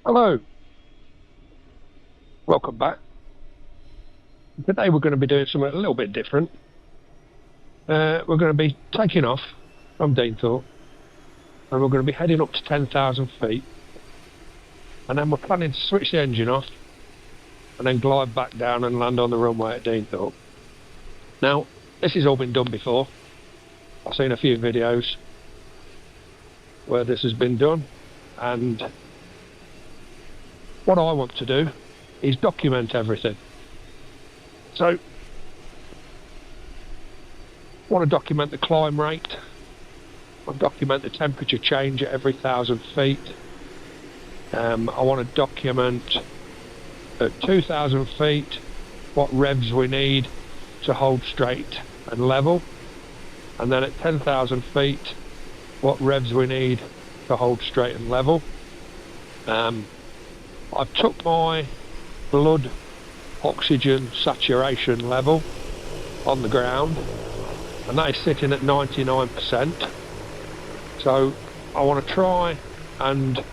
Hello, welcome back. Today we're going to be doing something a little bit different. We're going to be taking off from Deanthorpe and we're going to be heading up to 10,000 feet, and then we're planning to switch the engine off and then glide back down and land on the runway at Deanthorpe. Now, this has all been done before. I've seen a few videos where this has been done, and what I want to do is document everything. So, I want to document the climb rate. I want to document the temperature change at every 1,000 feet. I want to document at 2,000 feet what revs we need to hold straight and level, and then at 10,000 feet what revs we need to hold straight and level. I've took my blood oxygen saturation level on the ground, and that is sitting at 99%. So I want to try and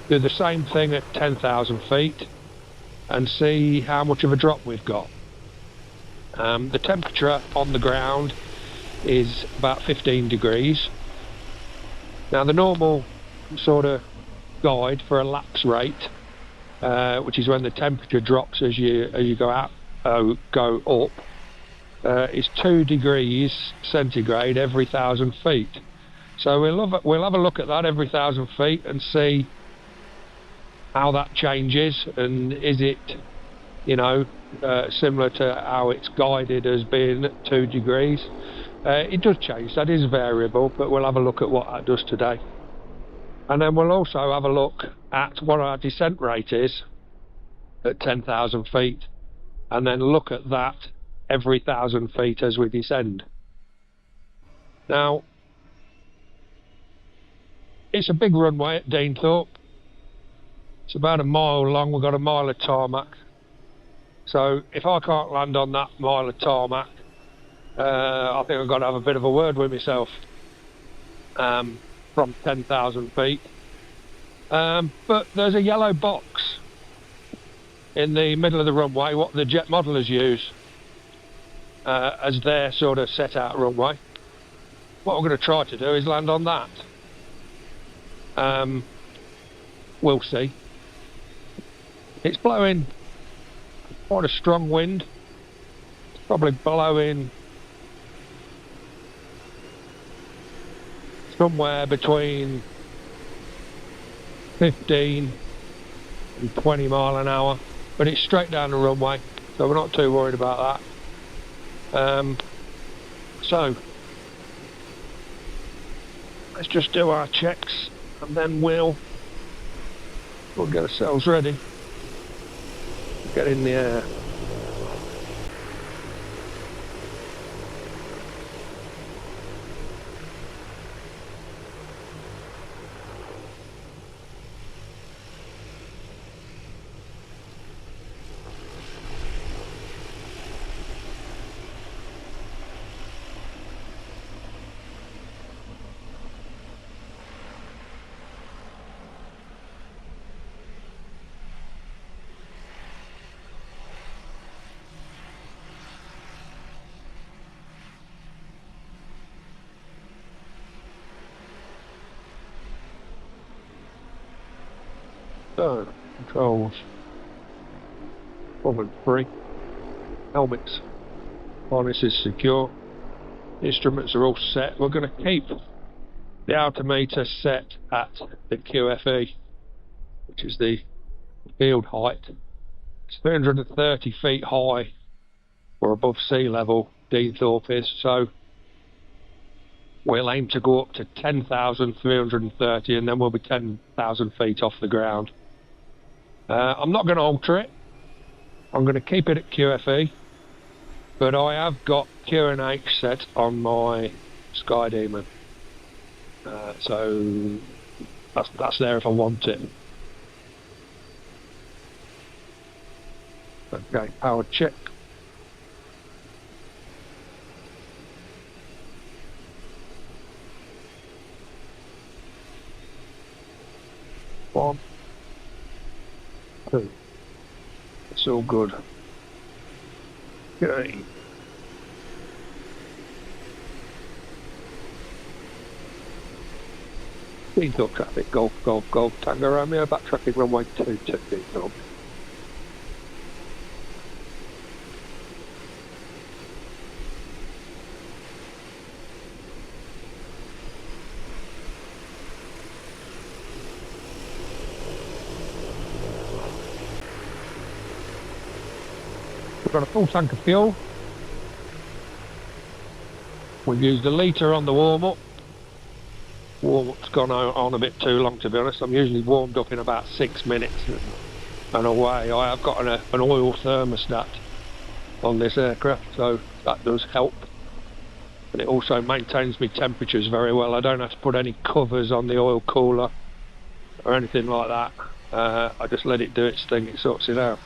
do the same thing at 10,000 feet and see how much of a drop we've got. The temperature on the ground is about 15 degrees. Now, the normal sort of guide for a lapse rate, which is when the temperature drops as you go up, is 2 degrees centigrade every 1,000 feet. So we'll have a look at that every 1,000 feet and see how that changes, and is it, similar to how it's guided as being at 2 degrees. It does change, that is variable, but we'll have a look at what that does today. And then we'll also have a look at what our descent rate is at 10,000 feet, and then look at that every 1,000 feet as we descend. Now, it's a big runway at Deanthorpe. It's about a mile long. We've got a mile of tarmac. So if I can't land on that mile of tarmac, I think I've got to have a bit of a word with myself from 10,000 feet. But there's a yellow box in the middle of the runway, what the jet modelers use as their sort of set out runway. What we're going to try to do is land on that. We'll see. It's blowing quite a strong wind. It's probably blowing somewhere between 15 and 20 mile an hour, but it's straight down the runway, so we're not too worried about that. So let's just do our checks, and then we'll get ourselves ready. Get in the air. So, controls, 1 and 3, helmets, harness is secure, instruments are all set. We're going to keep the altimeter set at the QFE, which is the field height. It's 330 feet high, or above sea level, Deanthorpe is, so we'll aim to go up to 10,330, and then we'll be 10,000 feet off the ground. I'm not going to alter it. I'm going to keep it at QFE, but I have got QNH set on my Sky Demon, so that's there if I want it. Okay, power check. One, It's all good. Okay. Diesel traffic, Golf, Golf, Golf, Tango Romeo, backtracking runway 22, diesel. We've got a full tank of fuel. We've used a litre on the warm-up. Warm-up's gone on a bit too long, to be honest. I'm usually warmed up in about 6 minutes and away. I have got an oil thermostat on this aircraft, so that does help. And it also maintains my temperatures very well. I don't have to put any covers on the oil cooler or anything like that. I just let it do its thing, it sorts it out.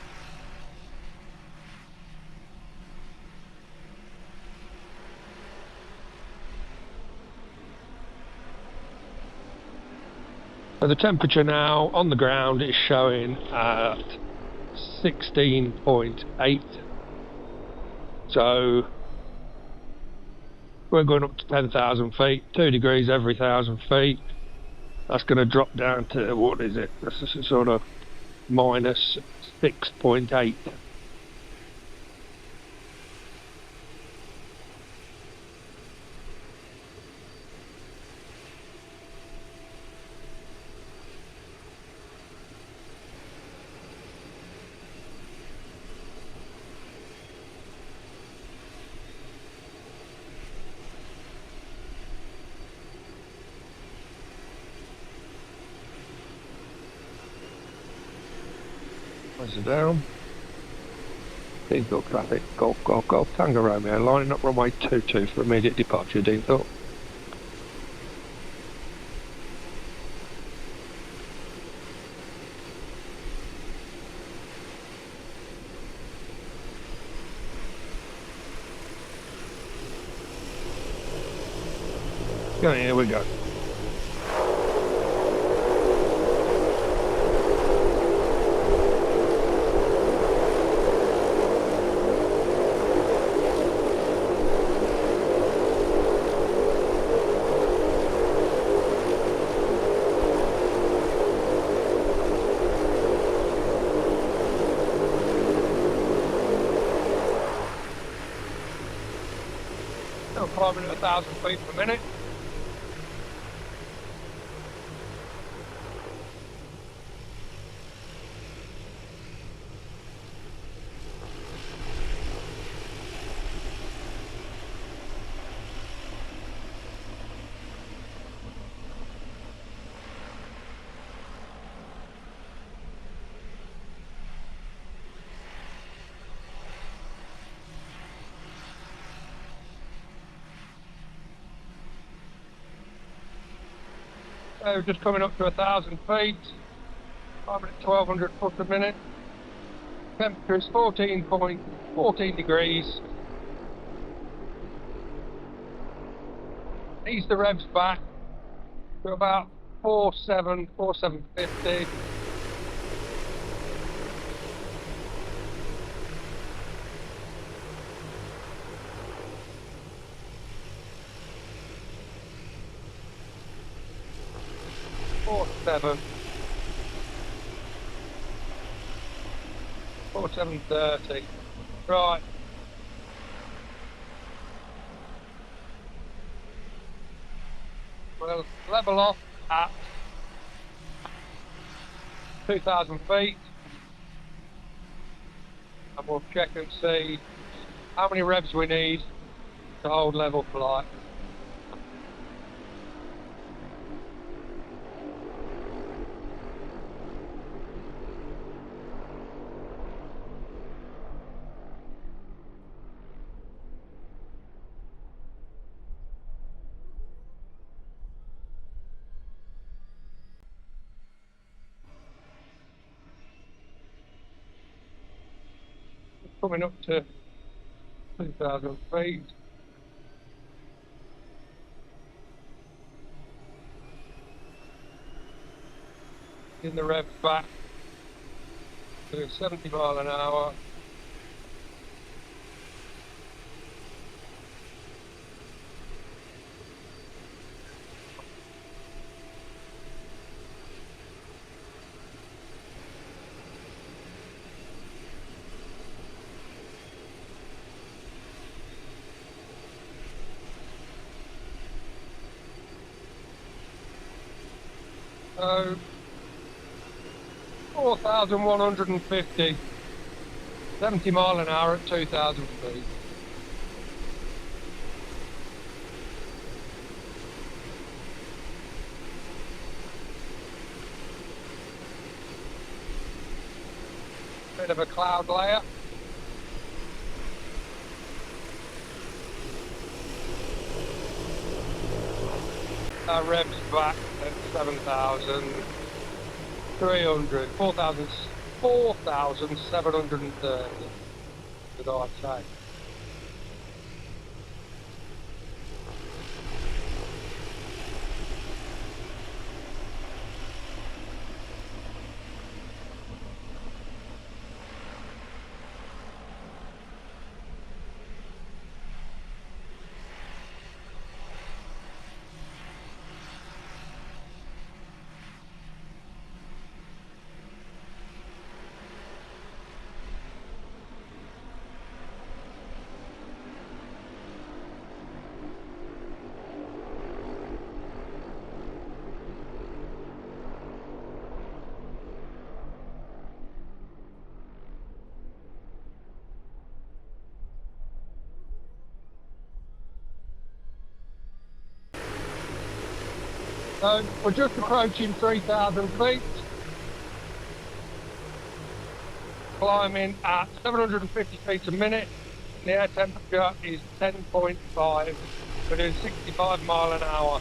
So the temperature now on the ground is showing at 16.8. So we're going up to 10,000 feet, 2 degrees every 1,000 feet. That's going to drop down to, what is it? This is sort of minus 6.8. Where's it down? Deanthorpe traffic, Golf, Golf, Golf, Tango Romeo, lining up runway 22 for immediate departure, Deanthorpe. Yeah, here we go. Still climbing at 1,000 feet per minute. So just coming up to 1,000 feet, climbing at 1,200 foot a minute. Temperature is 14 degrees. Ease the revs back to about 4750. Four seven 30. Right. We'll level off at 2,000 feet and we'll check and see how many revs we need to hold level flight. Coming up to 2,000 feet. In the revs back doing 70 mile an hour. So 4,150, 70 mile an hour at 2,000 feet. Bit of a cloud layer. Revs back at 7,300, 4,730, did I say? So we're just approaching 3,000 feet, climbing at 750 feet a minute. The air temperature is 10.5. We're doing 65 mile an hour.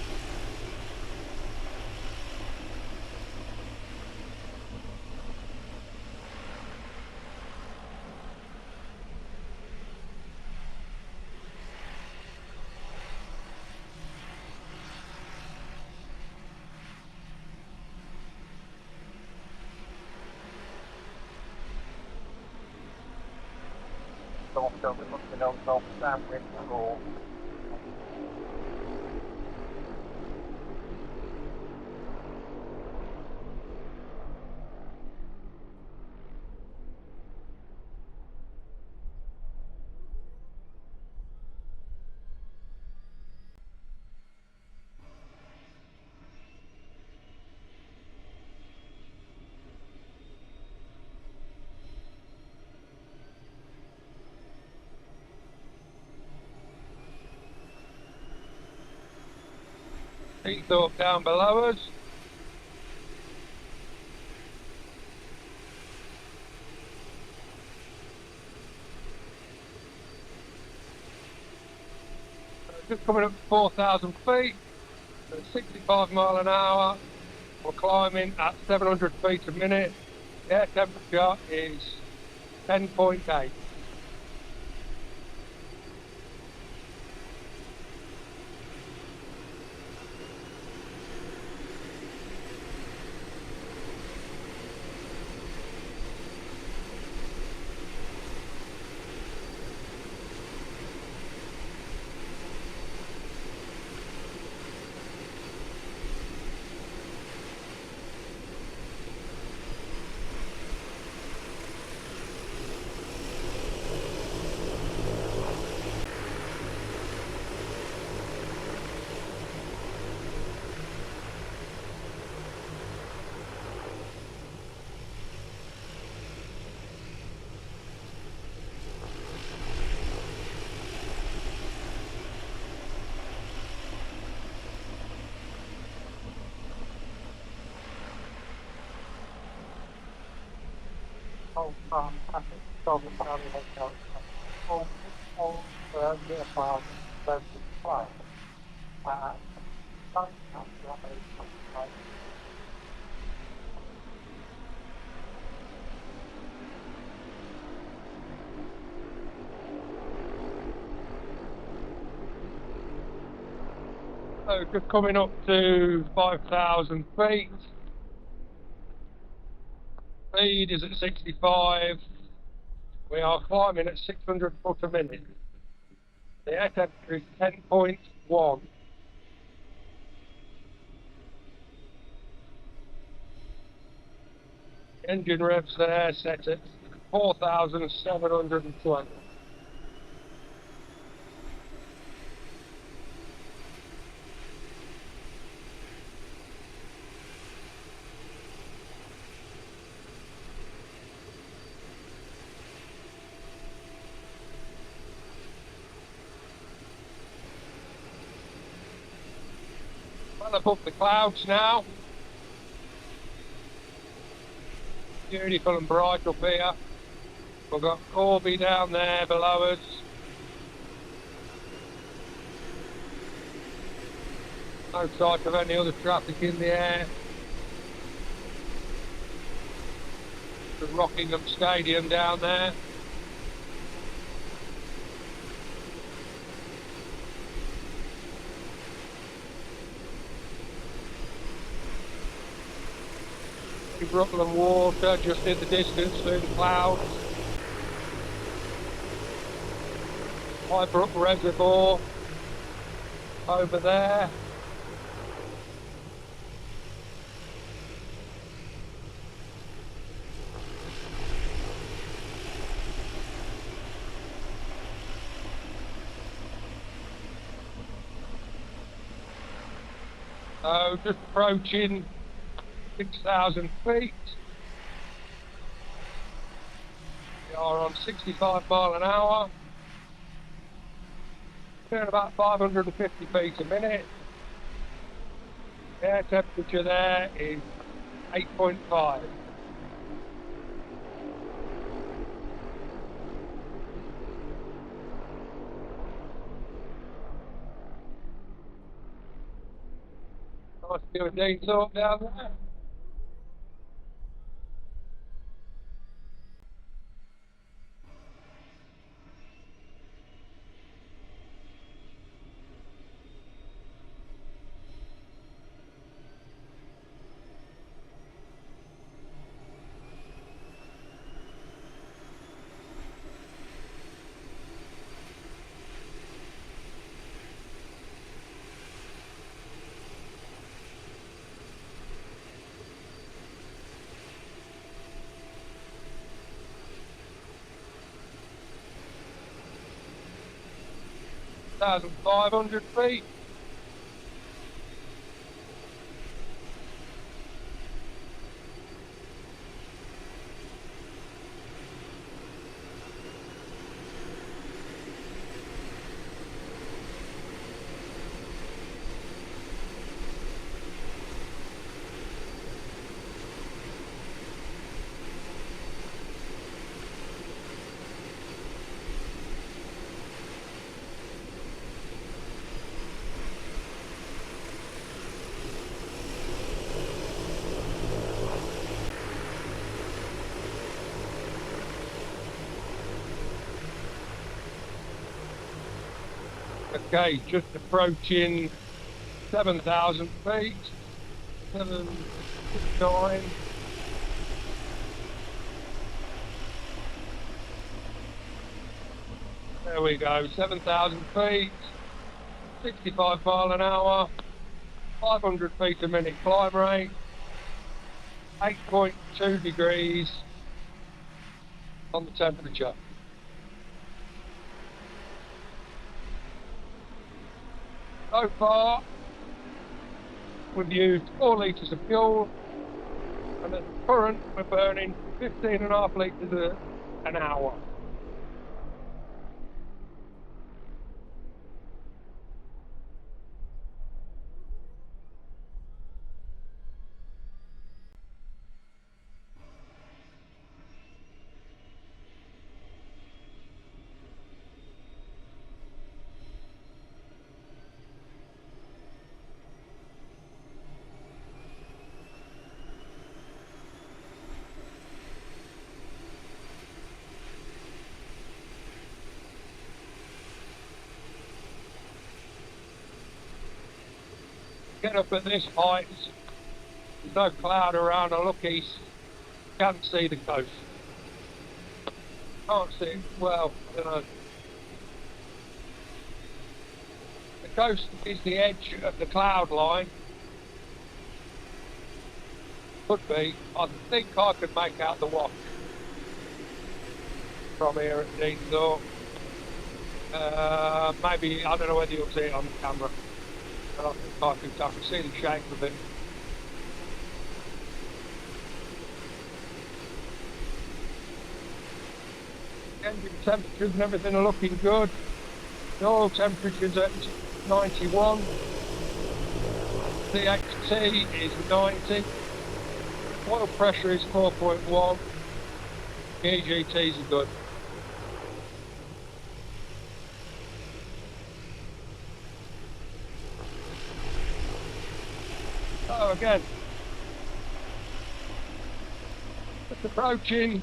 Takeoff down below us. Just coming up to 4,000 feet, at 65 mile an hour. We're climbing at 700 feet a minute. The air temperature is 10.8. So just coming up to 5,000 feet. Speed is at 65. We are climbing at 600 foot a minute. The air temperature is 10.1. Engine revs there set at 4,720. Well above the clouds now. Beautiful and bright up here. We've got Corby down there below us. No sight of any other traffic in the air. The Rockingham Stadium down there. Brooklyn water just in the distance through the clouds. Highbrook Reservoir over there. So just approaching 6,000 feet. We are on 65 mile an hour. Doing about 550 feet a minute. The air temperature there is 8.5. Nice view of Deansthorpe down there. Thousand 500 feet. Okay, just approaching 7,000 feet, 769. There we go, 7,000 feet, 65 mile an hour, 500 feet a minute climb rate, 8.2 degrees on the temperature. So far, we've used 4 litres of fuel, and at the current, we're burning 15.5 litres an hour. Get up at this height, there's no cloud around. I look east, Can't see the coast. Can't see it well. I don't know. The coast is the edge of the cloud line. Could be. I think I could make out the wash from here at Deansthorpe. Maybe, I don't know whether you'll see it on the camera, but I can see the shape of it. Engine temperatures and everything are looking good. The oil temperature's at 91. CHT is 90. Oil pressure is 4.1. EGTs are good. So again, it's approaching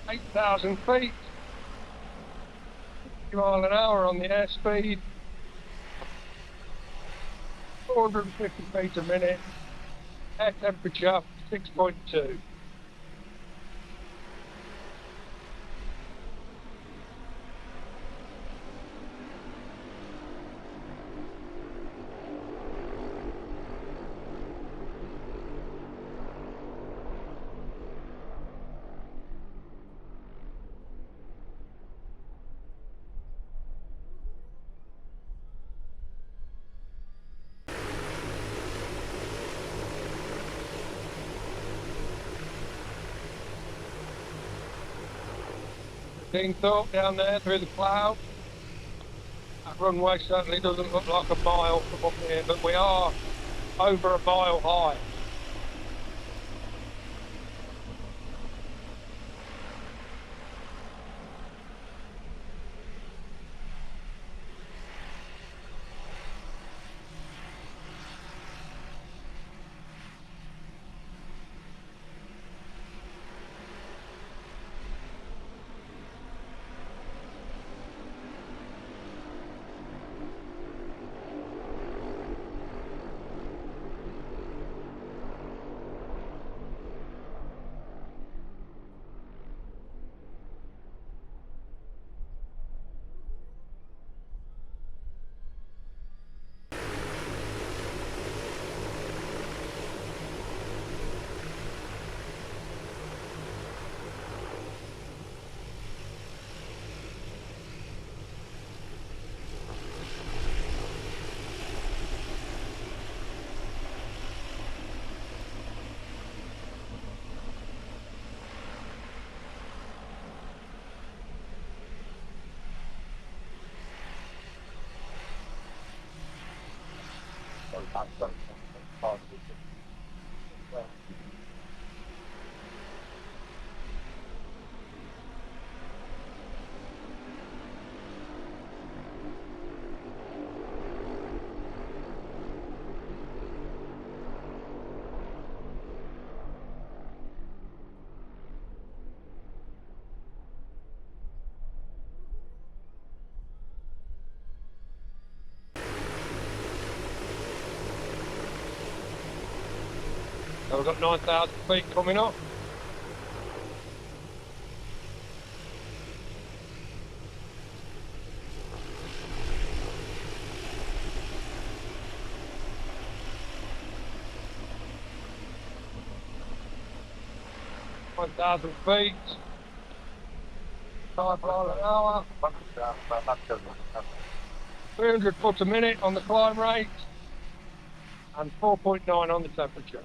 8,000 feet, 50 mile an hour on the airspeed, 450 feet a minute, air temperature 6.2. Deansthorpe down there through the cloud. That runway certainly doesn't look like a mile from up here, but we are over a mile high. So we've got 9,000 feet coming up. Thousand feet, 5 miles an hour, 300 foot a minute on the climb rate, and 4.9 on the temperature.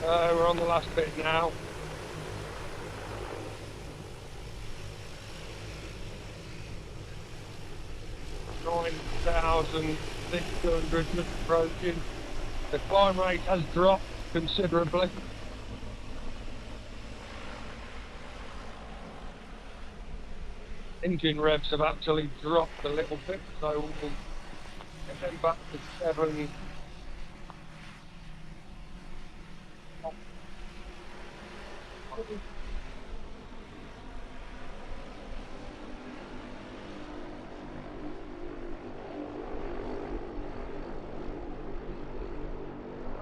We're on the last bit now. $9,600 just approaching. The climb rate has dropped considerably. Engine revs have actually dropped a little bit, so we'll get them back to 7.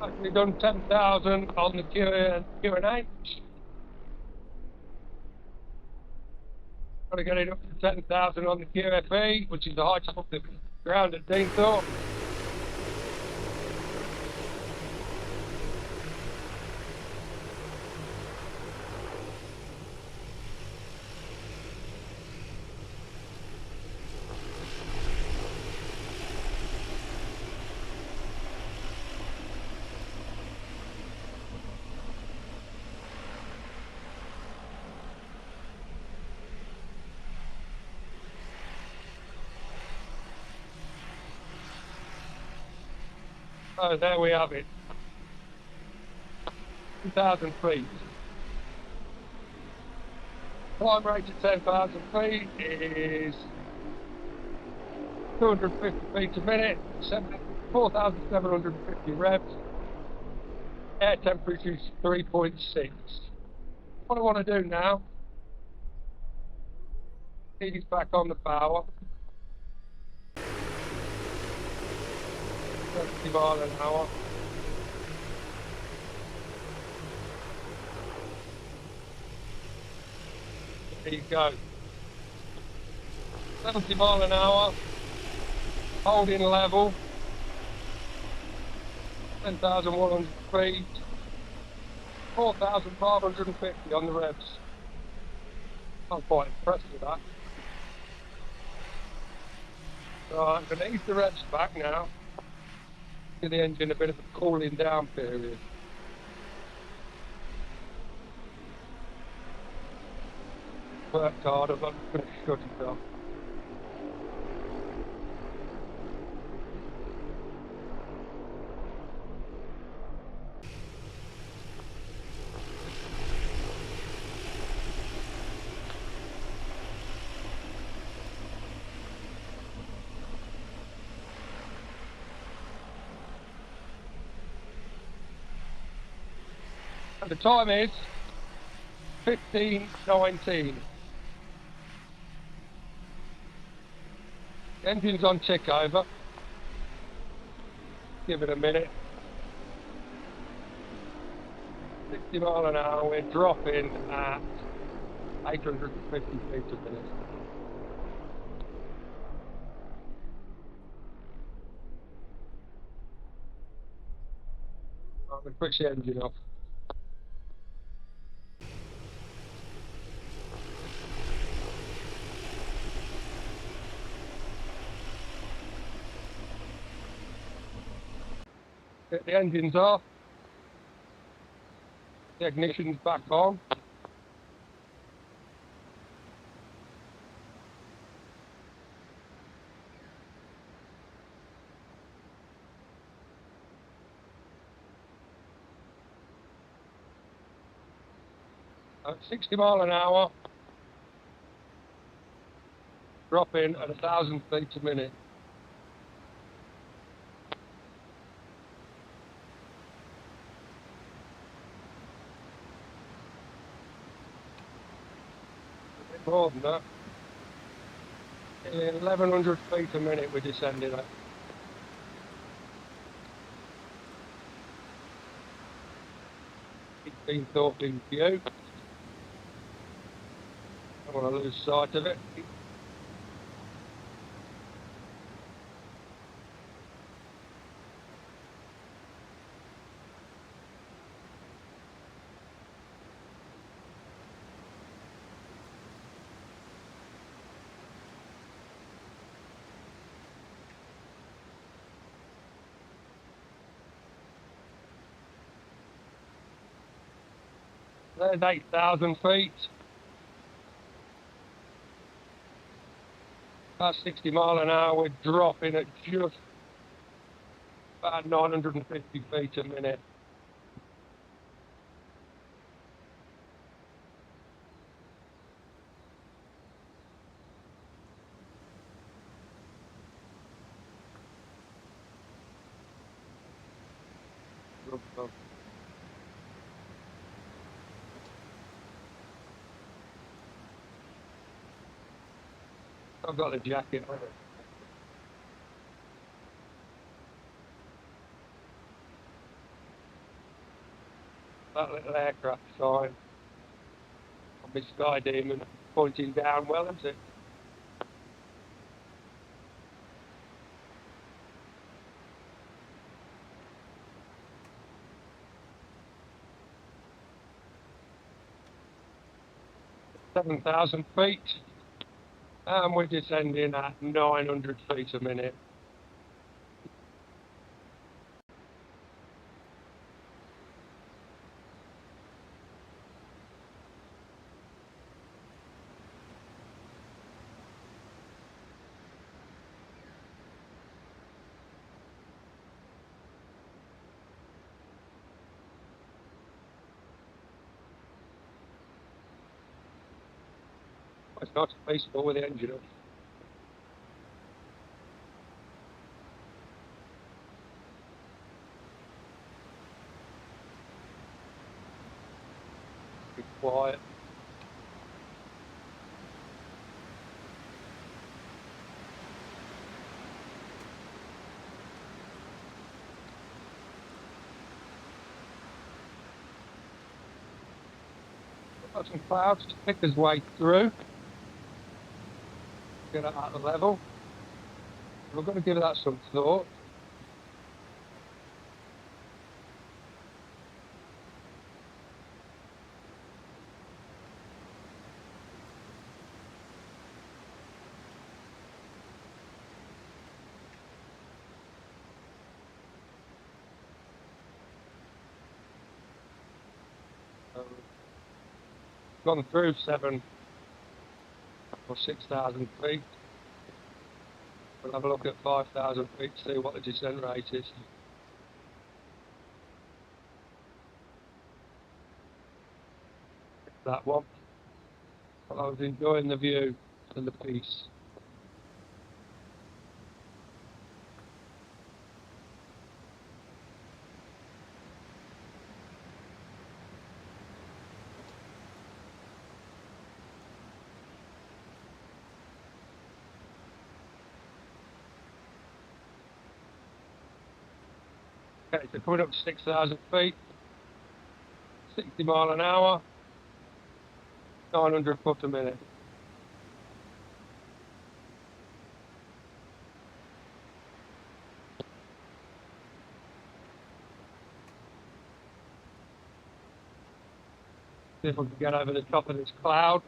Actually done 10,000 on the Q&A. Got to get it up to 10,000 on the QFE, which is the height of the ground at Takeoff. Oh, there we have it. 2,000 feet. Climb rate at 10,000 feet is 250 feet a minute, 4,750 revs. Air temperature is 3.6. What I want to do now, ease back on the power. 70 miles an hour. There you go. 70 miles an hour. Holding level. 10,100 feet. 4,550 on the revs. I'm quite impressed with that. Right, I'm going to ease the revs back now. Give the engine a bit of a cooling down period. Worked hard, I'm not going to shut it off. And the time is 15:19. The engine's on tick over. Give it a minute. 60 miles an hour, we're dropping at 850 feet a minute. I'm going to switch the engine off. Get the engines off. The ignition's back on. At 60 miles an hour, dropping at 1,000 feet a minute. A bit more than that. 1,100 feet a minute we're descending at. It's been thought in view. I don't want to lose sight of it. There's 8,000 feet. About 60 mile an hour, we're dropping at just about 950 feet a minute. I've got the jacket on it. That little aircraft sign on my Sky Demon pointing down well, isn't it? Seven thousand feet, and we're descending at 900 feet a minute. It's nice and peaceful with the engine up. Be quiet. Got some clouds to pick his way through. Get it at the level. We're going to give that some thought. Gone through 7,000 or 6,000 feet. We'll have a look at 5,000 feet, see what the descent rate is. That one. Well, I was enjoying the view and the peace. Okay, so coming up to 6,000 feet, 60 mile an hour, 900 foot a minute. See if we can get over the top of this cloud.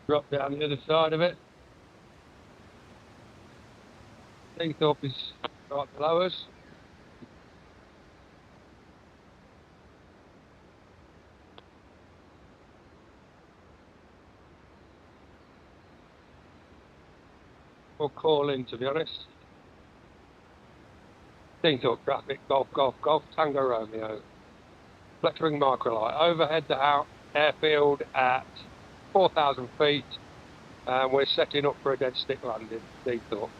Drop down the other side of it. Takeoff is right below us. We'll call in, to be honest. Takeoff traffic, Golf, Golf, Golf, Tango Romeo. Fleckering microlight. Overhead the airfield at 4,000 feet. And we're setting up for a dead stick landing. Takeoff.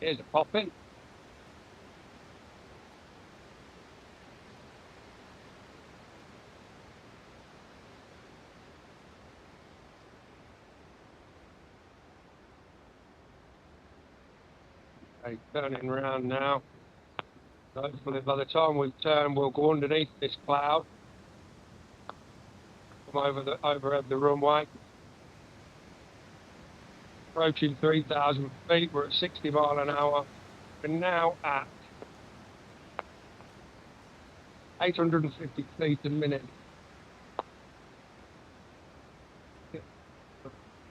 Here's a popping. Okay, turning around now. Hopefully by the time we turn, we'll go underneath this cloud, come overhead the runway. Approaching 3,000 feet, we're at 60 mile an hour. We're now at 850 feet a minute.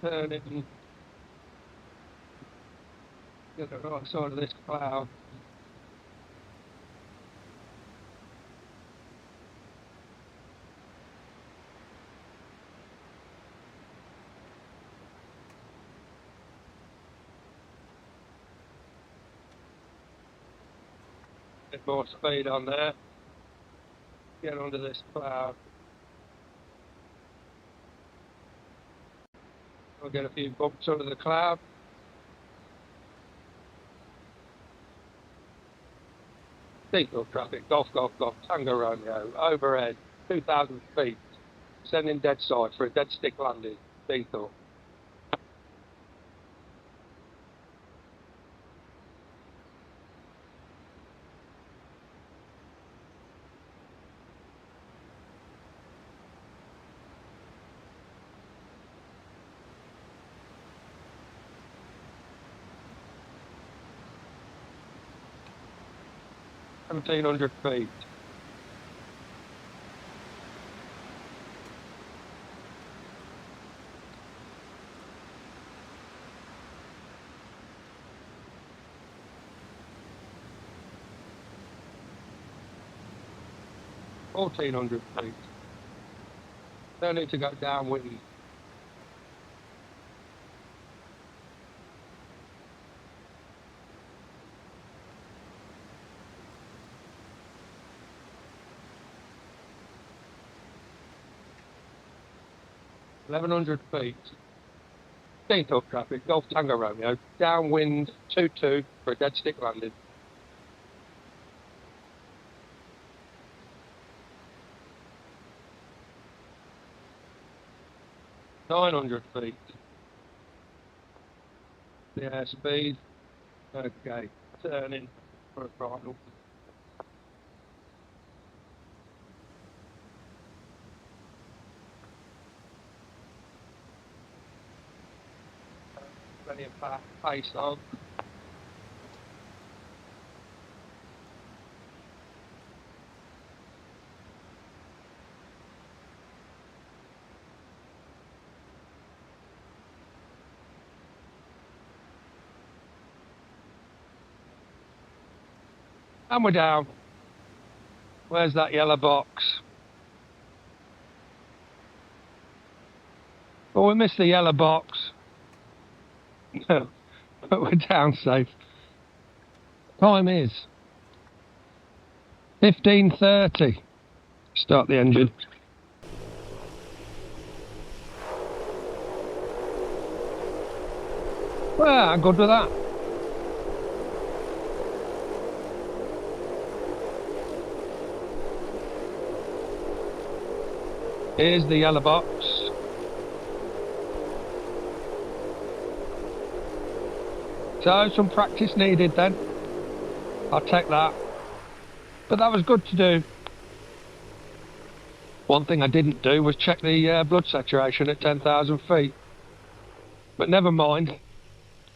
Turn it and get the right side of this cloud. Bit more speed on there. Get under this cloud. We'll get a few bumps under the cloud. Takeoff traffic, Golf, Golf, Golf, Tango Romeo, overhead, 2,000 feet. Sending dead side for a dead stick landing. Takeoff. $1,700 feet. $1,400 feet. Don't need to go downwind. $1,100 feet. Takeoff traffic, Golf Tango Romeo, downwind 2-2 for a dead stick landing. $900 feet. The airspeed. Okay, turning for a final. Plenty of pace on. And we're down. Where's that yellow box? Well, we missed the yellow box. But we're down safe. Time is 15:30. Start the engine. Well, I'm good with that. Here's the yellow box. So some practice needed then. I'll take that. But that was good to do. One thing I didn't do was check the blood saturation at 10,000 feet. But never mind.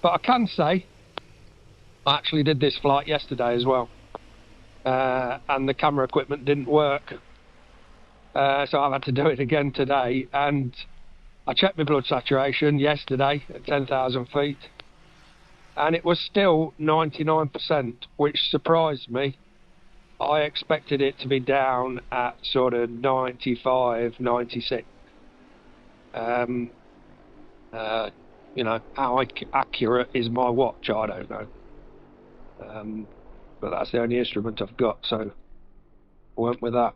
But I can say I actually did this flight yesterday as well. And the camera equipment didn't work. So I've had to do it again today. And I checked my blood saturation yesterday at 10,000 feet. And it was still 99%, which surprised me. I expected it to be down at sort of 95, 96. You know, how accurate is my watch? I don't know. But that's the only instrument I've got, so I went with that.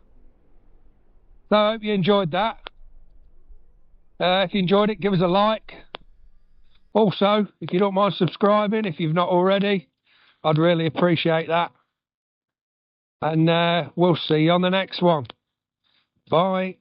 So I hope you enjoyed that. If you enjoyed it, give us a like. Also, if you don't mind subscribing, if you've not already, I'd really appreciate that. And we'll see you on the next one. Bye.